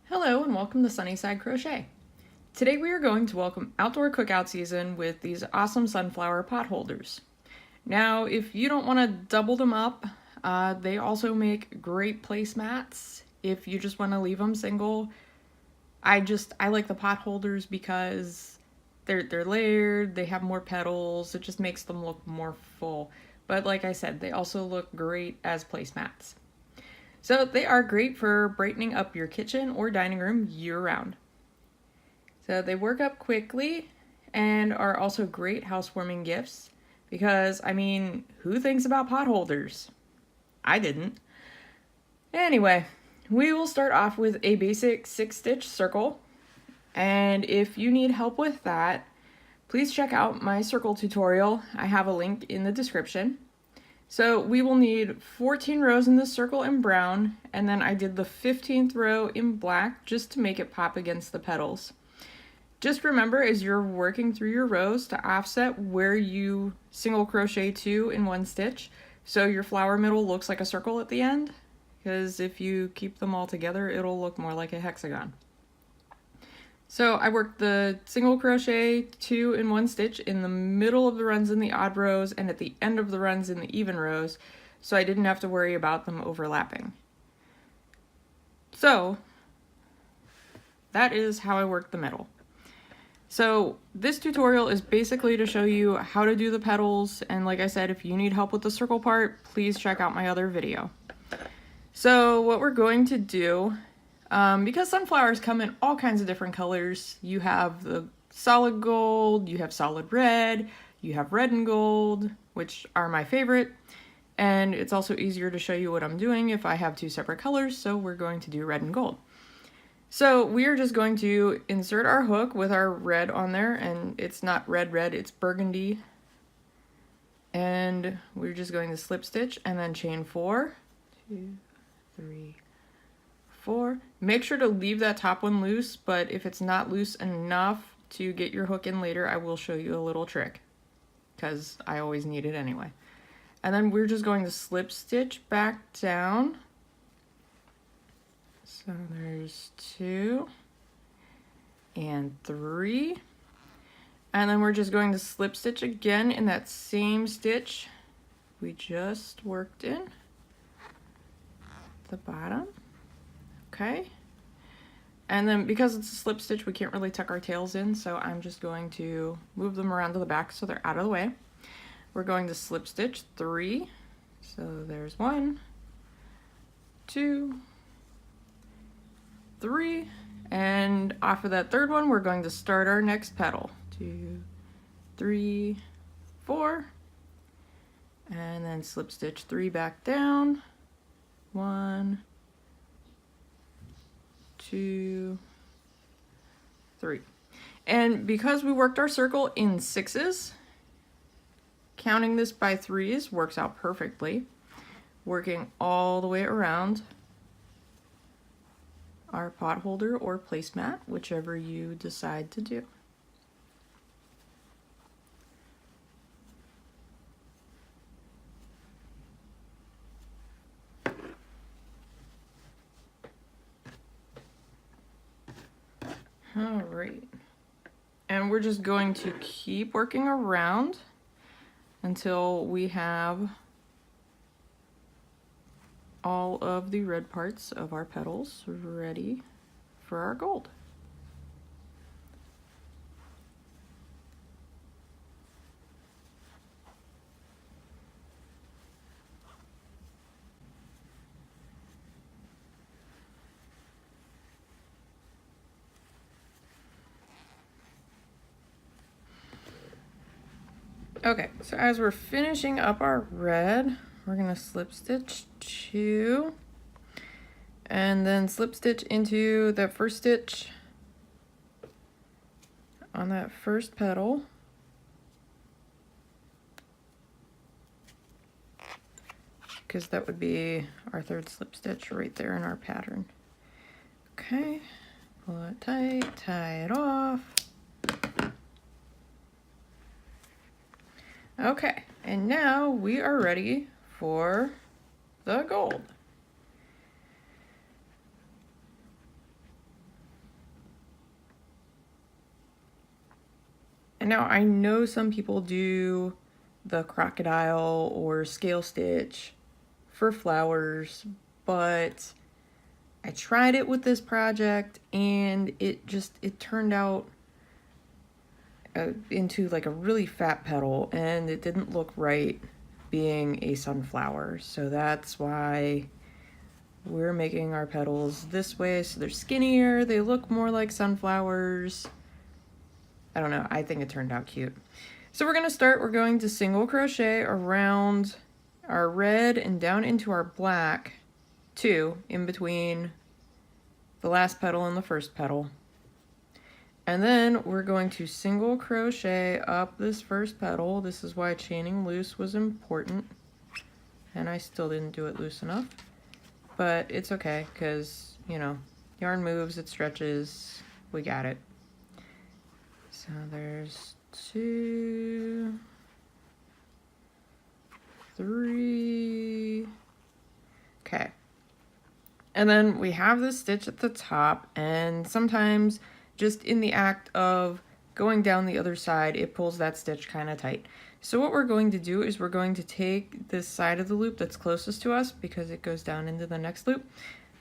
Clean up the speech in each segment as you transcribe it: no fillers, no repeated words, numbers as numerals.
Hello and welcome to Sunnyside Crochet. Today we are going to welcome outdoor cookout season with these awesome sunflower pot holders. Now if you don't want to double them up, they also make great placemats. If you just want to leave them single, I like the pot holders because they're layered, they have more petals, it just makes them look more full. But like I said, they also look great as placemats. So they are great for brightening up your kitchen or dining room year-round. So they work up quickly and are also great housewarming gifts because, I mean, who thinks about pot holders? I didn't. Anyway, we will start off with a basic 6-stitch circle. And if you need help with that, please check out my circle tutorial. I have a link in the description. So we will need 14 rows in this circle in brown, and then I did the 15th row in black just to make it pop against the petals. Just remember as you're working through your rows to offset where you single crochet to in one stitch so your flower middle looks like a circle at the end, because if you keep them all together it'll look more like a hexagon. So I worked the single crochet 2 in one stitch in the middle of the runs in the odd rows and at the end of the runs in the even rows, so I didn't have to worry about them overlapping. So that is how I worked the middle. So this tutorial is basically to show you how to do the petals, and like I said, if you need help with the circle part, please check out my other video. So what we're going to do, because sunflowers come in all kinds of different colors, you have the solid gold, you have solid red, you have red and gold, which are my favorite, and it's also easier to show you what I'm doing if I have 2 separate colors, so we're going to do red and gold. So we are just going to insert our hook with our red on there, and it's not red, it's burgundy, and we're just going to slip stitch and then chain 4, 2, 3, 4. Make sure to leave that top one loose, but if it's not loose enough to get your hook in later, I will show you a little trick because I always need it anyway. And then we're just going to slip stitch back down. So there's 2 and 3. And then we're just going to slip stitch again in that same stitch we just worked in the bottom. Okay, and then because it's a slip stitch we can't really tuck our tails in, so I'm just going to move them around to the back so they're out of the way. We're going to slip stitch 3, so there's 1, 2, 3, and off of that third one we're going to start our next petal. 2, 3, 4, and then slip stitch 3 back down, 1, 2, 3. And because we worked our circle in 6s, counting this by 3s works out perfectly, working all the way around our pot holder or placemat, whichever you decide to do. All right, and we're just going to keep working around until we have all of the red parts of our petals ready for our gold. Okay, so as we're finishing up our red, we're going to slip stitch 2 and then slip stitch into that first stitch on that first petal. Because that would be our third slip stitch right there in our pattern. Okay, pull it tight, tie it off. Okay, and now we are ready for the gold. And now I know some people do the crocodile or scale stitch for flowers, but I tried it with this project and it turned out into like a really fat petal, and it didn't look right being a sunflower. So that's why we're making our petals this way, so they're skinnier, they look more like sunflowers. I don't know, I think it turned out cute. So we're going to single crochet around our red and down into our black, 2 in between the last petal and the first petal. And then we're going to single crochet up this first petal. This is why chaining loose was important. And I still didn't do it loose enough. But it's okay, because, you know, yarn moves, it stretches, we got it. So there's 2, 3, okay. And then we have this stitch at the top, and sometimes just in the act of going down the other side, it pulls that stitch kind of tight. So what we're going to do is we're going to take this side of the loop that's closest to us, because it goes down into the next loop.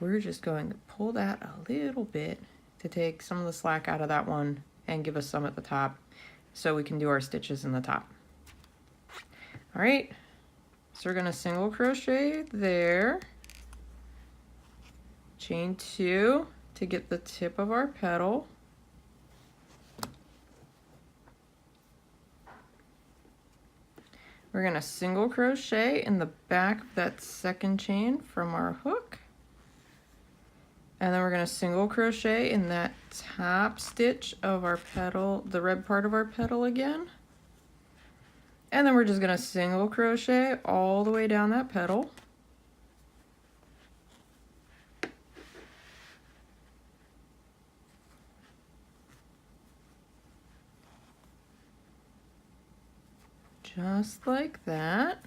We're just going to pull that a little bit to take some of the slack out of that one and give us some at the top so we can do our stitches in the top. All right, so we're going to single crochet there, chain 2 to get the tip of our petal. We're going to single crochet in the back of that second chain from our hook. And then we're going to single crochet in that top stitch of our petal, the red part of our petal again. And then we're just going to single crochet all the way down that petal. Just like that.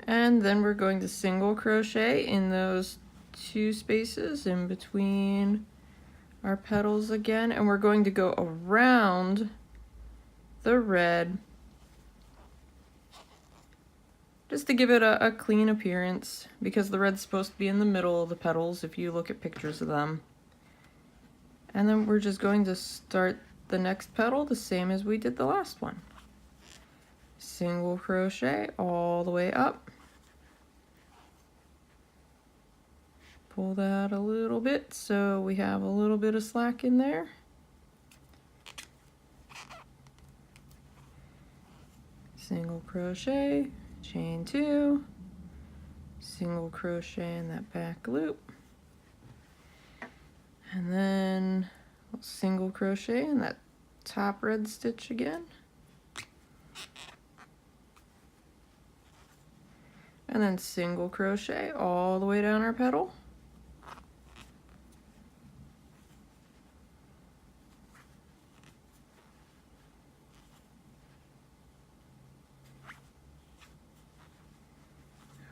And then we're going to single crochet in those 2 spaces in between our petals again, and we're going to go around the red just to give it a clean appearance, because the red's supposed to be in the middle of the petals if you look at pictures of them. And then we're just going to start the next petal the same as we did the last one. Single crochet all the way up. Pull that a little bit so we have a little bit of slack in there. Single crochet, chain 2, single crochet in that back loop, and then single crochet in that top red stitch again, and then single crochet all the way down our petal.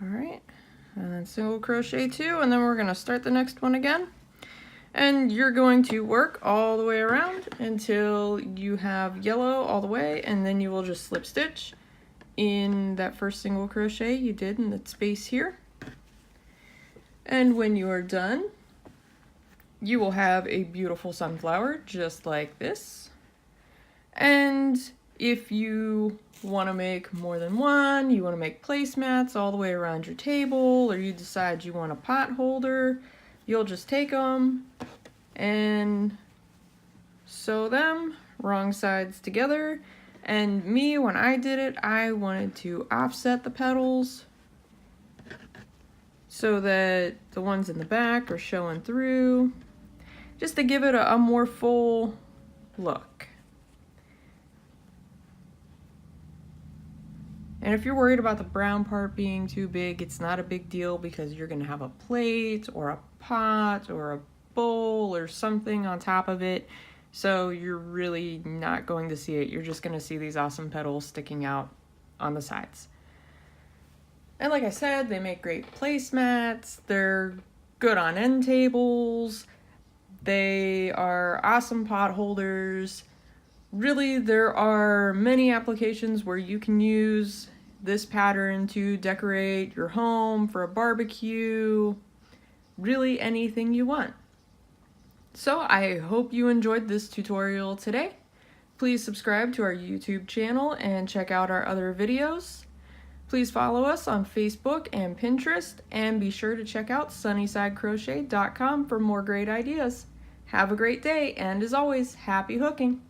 All right, and then single crochet 2, and then we're going to start the next one again. And you're going to work all the way around until you have yellow all the way, and then you will just slip stitch in that first single crochet you did in that space here. And when you are done, you will have a beautiful sunflower just like this. And if you want to make more than one, you want to make placemats all the way around your table, or you decide you want a pot holder, you'll just take them and sew them wrong sides together. And me, when I did it, I wanted to offset the petals so that the ones in the back are showing through, just to give it a more full look. And if you're worried about the brown part being too big, it's not a big deal, because you're going to have a plate or a pot or a bowl or something on top of it. So you're really not going to see it. You're just going to see these awesome petals sticking out on the sides. And like I said, they make great placemats. They're good on end tables. They are awesome pot holders. Really, there are many applications where you can use this pattern to decorate your home for a barbecue, really anything you want. So I hope you enjoyed this tutorial today. Please subscribe to our YouTube channel and check out our other videos. Please follow us on Facebook and Pinterest, and be sure to check out sunnysidecrochet.com for more great ideas. Have a great day, and as always, happy hooking!